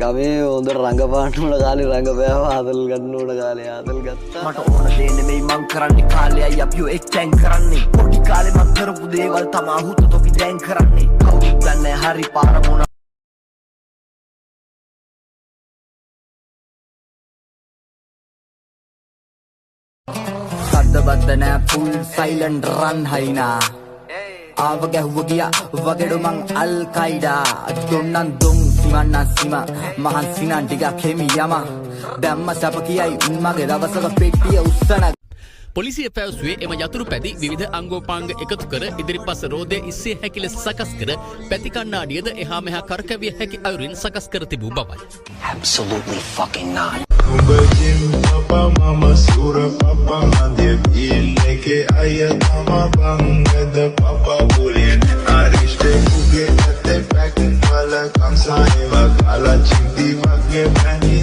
ගමේ හොඳ රංගපාන්න උන කාලේ රංගපෑව ආදල් ගන්න උන කාලේ ආදල් ගත්තා මට ඕන දේ නෙමෙයි මං කරන්නේ කාලයයි අපිව එක්තෙන් කරන්නේ පොඩි කාලේ මං කරපු දේවල් තමා හුත තොපි දැන් කරන්නේ කවුරුත් දන්නේ හරි පාර මොන සද්දබද්ද නෑ ෆුල් සයිලන්ට් රන් හයිනා ආව ගැහුව ගියා වගෙඩු මං අල් කයිඩා දුන්නන් දුම් සිමන්න සිම මහන් සිනන් ටිකක් හෙමි යම දැම්ම සැප කියයි මගේ දවසක පෙට්ටිය උස්සන පොලිසිය පැවසුවේ එම යතුරු පැදි විවිධ අංගෝපාංග එකතු කර ඉදිරිපස රෝදය ඉස්සේ හැකි ලෙස සකස් කර පැති කණ්ණාඩියද එහා මෙහා කරකැවිය හැකි අයුරින් සකස් කර තිබූ බවයි. Absolutely fucking not. Jim Papa Mama Sura Papa Madhya Ileke Ayatama Bangada Papa Bullion Arishte Kuge Ate Packing Wala Kamsa Eva Kala Chindi Vagye Pani